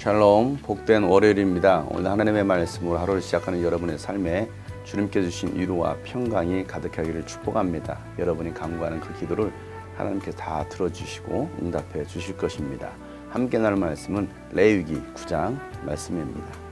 샬롬, 복된 월요일입니다. 오늘 하나님의 말씀으로 하루를 시작하는 여러분의 삶에 주님께 주신 위로와 평강이 가득하기를 축복합니다. 여러분이 간구하는 그 기도를 하나님께서 다 들어주시고 응답해 주실 것입니다. 함께 나눌 말씀은 레위기 9장 말씀입니다.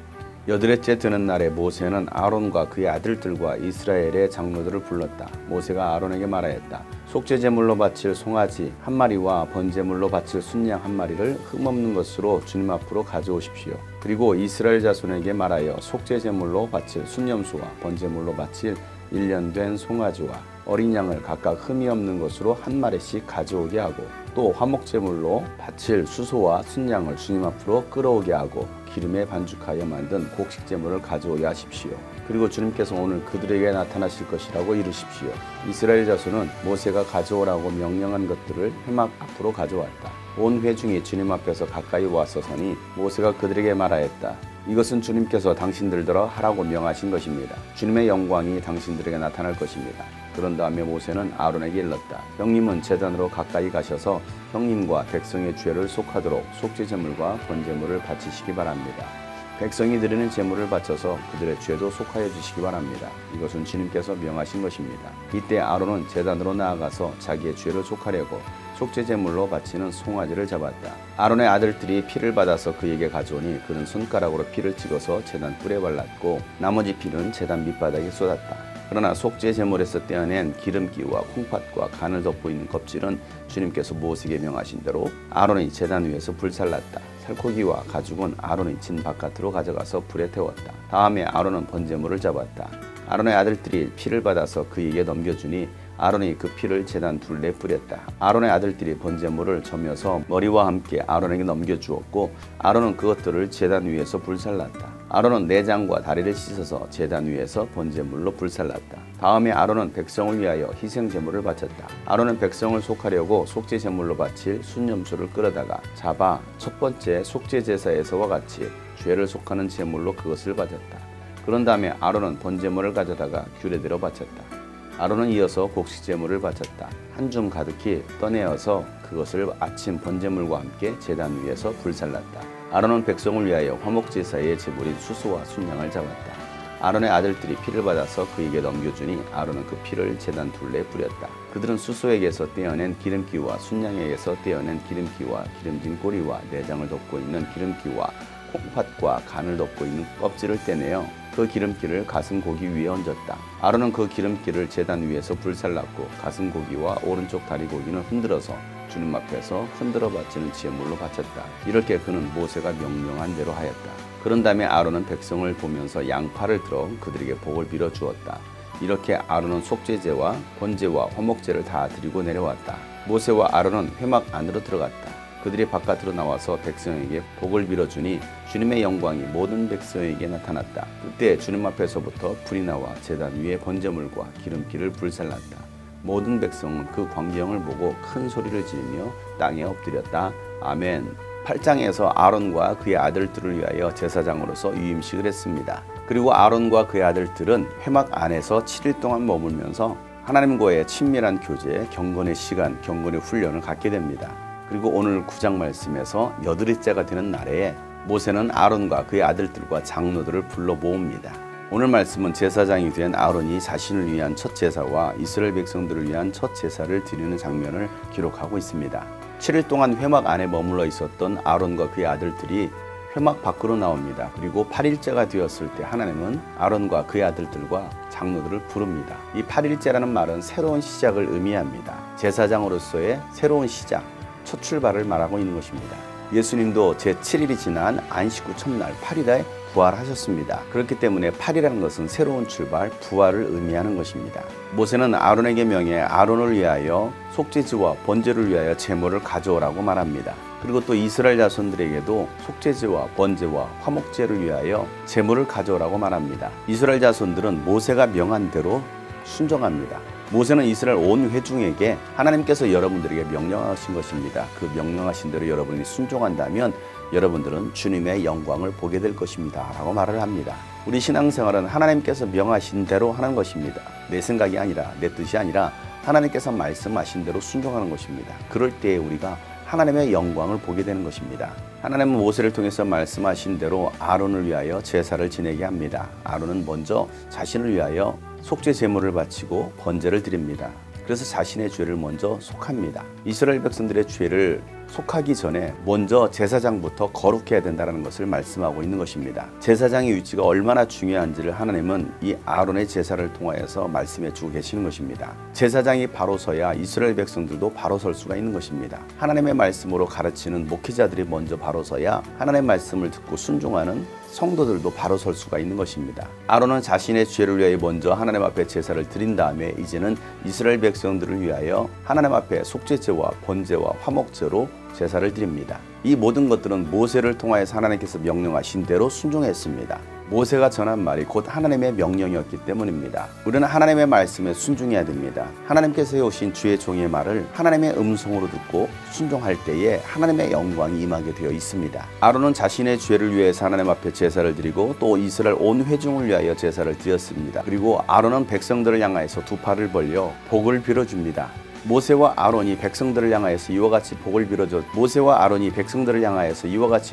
여드렛째 되는 날에 모세는 아론과 그의 아들들과 이스라엘의 장로들을 불렀다. 모세가 아론에게 말하였다. 속죄제물로 바칠 송아지 한 마리와 번제물로 바칠 순양 한 마리를 흠없는 것으로 주님 앞으로 가져오십시오. 그리고 이스라엘 자손에게 말하여 속죄제물로 바칠 순염소와 번제물로 바칠 1년 된 송아지와 어린 양을 각각 흠이 없는 것으로 한 마리씩 가져오게 하고 또 화목제물로 바칠 수소와 순양을 주님 앞으로 끌어오게 하고 기름에 반죽하여 만든 곡식제물을 가져오게 하십시오. 그리고 주님께서 오늘 그들에게 나타나실 것이라고 이르십시오. 이스라엘 자손은 모세가 가져오라고 명령한 것들을 회막 앞으로 가져왔다. 온 회중이 주님 앞에서 가까이 와서 서니 모세가 그들에게 말하였다. 이것은 주님께서 당신들더러 하라고 명하신 것입니다. 주님의 영광이 당신들에게 나타날 것입니다. 그런 다음에 모세는 아론에게 일렀다. 형님은 제단으로 가까이 가셔서 형님과 백성의 죄를 속하도록 속죄제물과 번제물을 바치시기 바랍니다. 백성이 드리는 제물을 바쳐서 그들의 죄도 속하여 주시기 바랍니다. 이것은 주님께서 명하신 것입니다. 이때 아론은 제단으로 나아가서 자기의 죄를 속하려고 속죄제물로 바치는 송아지를 잡았다. 아론의 아들들이 피를 받아서 그에게 가져오니 그는 손가락으로 피를 찍어서 제단 뿔에 발랐고 나머지 피는 제단 밑바닥에 쏟았다. 그러나 속죄제물에서 떼어낸 기름기와 콩팥과 간을 덮고 있는 껍질은 주님께서 모세에게 명하신 대로 아론이 제단 위에서 불살랐다. 살코기와 가죽은 아론의 진 바깥으로 가져가서 불에 태웠다. 다음에 아론은 번제물을 잡았다. 아론의 아들들이 피를 받아서 그에게 넘겨주니 아론이 그 피를 제단 둘레 뿌렸다. 아론의 아들들이 번제물을 저며서 머리와 함께 아론에게 넘겨주었고 아론은 그것들을 제단 위에서 불살랐다. 아론은 내장과 다리를 씻어서 제단 위에서 번제물로 불살랐다. 다음에 아론은 백성을 위하여 희생제물을 바쳤다. 아론은 백성을 속하려고 속죄제물로 바칠 순염소를 끌어다가 잡아 첫 번째 속죄제사에서와 같이 죄를 속하는 제물로 그것을 바쳤다. 그런 다음에 아론은 번제물을 가져다가 규례대로 바쳤다. 아론은 이어서 곡식제물을 바쳤다. 한 줌 가득히 떠내어서 그것을 아침 번제물과 함께 제단 위에서 불살랐다. 아론은 백성을 위하여 화목제사의 제물인 수소와 순양을 잡았다. 아론의 아들들이 피를 받아서 그에게 넘겨주니 아론은 그 피를 제단 둘레에 뿌렸다. 그들은 수소에게서 떼어낸 기름기와 순양에게서 떼어낸 기름기와 기름진 꼬리와 내장을 덮고 있는 기름기와 콩팥과 간을 덮고 있는 껍질을 떼내어 그 기름기를 가슴 고기 위에 얹었다. 아론은 그 기름기를 제단 위에서 불살랐고 가슴 고기와 오른쪽 다리 고기는 흔들어서 주님 앞에서 흔들어 바치는 제물로 바쳤다. 이렇게 그는 모세가 명령한 대로 하였다. 그런 다음에 아론은 백성을 보면서 양팔을 들어 그들에게 복을 빌어 주었다. 이렇게 아론은 속죄제와 번제와 화목제를 다 드리고 내려왔다. 모세와 아론은 회막 안으로 들어갔다. 그들이 바깥으로 나와서 백성에게 복을 빌어주니 주님의 영광이 모든 백성에게 나타났다. 그때 주님 앞에서부터 불이 나와 제단 위에 번제물과 기름기를 불살랐다. 모든 백성은 그 광경을 보고 큰 소리를 지르며 땅에 엎드렸다. 아멘. 8장에서 아론과 그의 아들들을 위하여 제사장으로서 유임식을 했습니다. 그리고 아론과 그의 아들들은 회막 안에서 7일 동안 머물면서 하나님과의 친밀한 교제, 경건의 시간, 경건의 훈련을 갖게 됩니다. 그리고 오늘 9장 말씀에서 여드렛째가 되는 날에 모세는 아론과 그의 아들들과 장로들을 불러 모읍니다. 오늘 말씀은 제사장이 된 아론이 자신을 위한 첫 제사와 이스라엘 백성들을 위한 첫 제사를 드리는 장면을 기록하고 있습니다. 7일 동안 회막 안에 머물러 있었던 아론과 그의 아들들이 회막 밖으로 나옵니다. 그리고 8일째가 되었을 때 하나님은 아론과 그의 아들들과 장로들을 부릅니다. 이 8일째라는 말은 새로운 시작을 의미합니다. 제사장으로서의 새로운 시작, 첫 출발을 말하고 있는 것입니다. 예수님도 제7일이 지난 안식 후 첫날 8일에 부활하셨습니다. 그렇기 때문에 8이라는 것은 새로운 출발, 부활을 의미하는 것입니다. 모세는 아론에게 명해 아론을 위하여 속죄제와 번제를 위하여 제물을 가져오라고 말합니다. 그리고 또 이스라엘 자손들에게도 속죄제와 번제와 화목제를 위하여 제물을 가져오라고 말합니다. 이스라엘 자손들은 모세가 명한 대로 순종합니다. 모세는 이스라엘 온 회중에게 하나님께서 여러분들에게 명령하신 것입니다. 그 명령하신 대로 여러분이 순종한다면 여러분들은 주님의 영광을 보게 될 것입니다 라고 말을 합니다. 우리 신앙생활은 하나님께서 명하신 대로 하는 것입니다. 내 생각이 아니라 내 뜻이 아니라 하나님께서 말씀하신 대로 순종하는 것입니다. 그럴 때 우리가 하나님의 영광을 보게 되는 것입니다. 하나님은 모세를 통해서 말씀하신 대로 아론을 위하여 제사를 지내게 합니다. 아론은 먼저 자신을 위하여 속죄 제물을 바치고 번제를 드립니다. 그래서 자신의 죄를 먼저 속합니다. 이스라엘 백성들의 죄를 속하기 전에 먼저 제사장부터 거룩해야 된다는 것을 말씀하고 있는 것입니다. 제사장의 위치가 얼마나 중요한지를 하나님은 이 아론의 제사를 통하여서 말씀해 주고 계시는 것입니다. 제사장이 바로 서야 이스라엘 백성들도 바로 설 수가 있는 것입니다. 하나님의 말씀으로 가르치는 목회자들이 먼저 바로 서야 하나님의 말씀을 듣고 순종하는 성도들도 바로 설 수가 있는 것입니다. 아론은 자신의 죄를 위하여 먼저 하나님 앞에 제사를 드린 다음에 이제는 이스라엘 백성들을 위하여 하나님 앞에 속죄제와 번제와 화목제로 제사를 드립니다. 이 모든 것들은 모세를 통하여서 하나님께서 명령하신 대로 순종했습니다. 모세가 전한 말이 곧 하나님의 명령이었기 때문입니다. 우리는 하나님의 말씀에 순종해야 됩니다. 하나님께서 해오신 주의 종의 말을 하나님의 음성으로 듣고 순종할 때에 하나님의 영광이 임하게 되어 있습니다. 아론은 자신의 죄를 위해서 하나님 앞에 제사를 드리고 또 이스라엘 온 회중을 위하여 제사를 드렸습니다. 그리고 아론은 백성들을 향하여서 두 팔을 벌려 복을 빌어줍니다. 모세와 아론이 백성들을 향하여서 이와 같이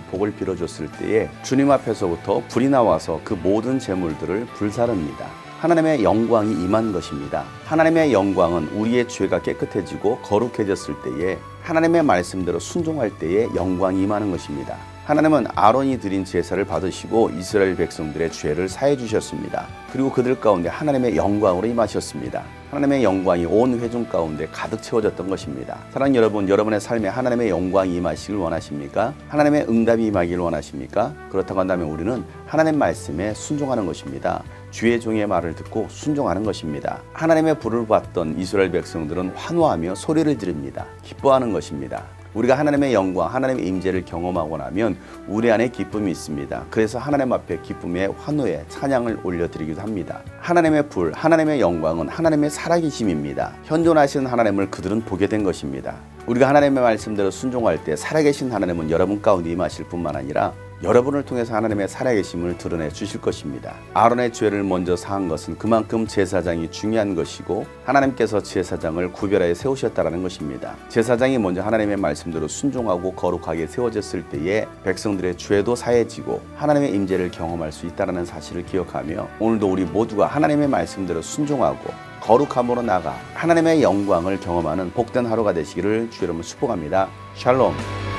복을 빌어줬을 때에 주님 앞에서부터 불이 나와서 그 모든 제물들을 불사릅니다. 하나님의 영광이 임한 것입니다. 하나님의 영광은 우리의 죄가 깨끗해지고 거룩해졌을 때에 하나님의 말씀대로 순종할 때에 영광이 임하는 것입니다. 하나님은 아론이 드린 제사를 받으시고 이스라엘 백성들의 죄를 사해 주셨습니다. 그리고 그들 가운데 하나님의 영광으로 임하셨습니다. 하나님의 영광이 온 회중 가운데 가득 채워졌던 것입니다. 사랑하는 여러분, 여러분의 삶에 하나님의 영광이 임하시길 원하십니까? 하나님의 응답이 임하기를 원하십니까? 그렇다고 한다면 우리는 하나님 말씀에 순종하는 것입니다. 주의 종의 말을 듣고 순종하는 것입니다. 하나님의 불을 봤던 이스라엘 백성들은 환호하며 소리를 지릅니다. 기뻐하는 것입니다. 우리가 하나님의 영광, 하나님의 임재를 경험하고 나면 우리 안에 기쁨이 있습니다. 그래서 하나님 앞에 기쁨의 환호의 찬양을 올려드리기도 합니다. 하나님의 불, 하나님의 영광은 하나님의 살아계심입니다. 현존하시는 하나님을 그들은 보게 된 것입니다. 우리가 하나님의 말씀대로 순종할 때 살아계신 하나님은 여러분 가운데 임하실 뿐만 아니라 여러분을 통해서 하나님의 살아계심을 드러내 주실 것입니다. 아론의 죄를 먼저 사한 것은 그만큼 제사장이 중요한 것이고 하나님께서 제사장을 구별하여 세우셨다는 것입니다. 제사장이 먼저 하나님의 말씀대로 순종하고 거룩하게 세워졌을 때에 백성들의 죄도 사해지고 하나님의 임재를 경험할 수 있다는 사실을 기억하며 오늘도 우리 모두가 하나님의 말씀대로 순종하고 거룩함으로 나가 하나님의 영광을 경험하는 복된 하루가 되시기를 주 여러분 축복합니다. 샬롬.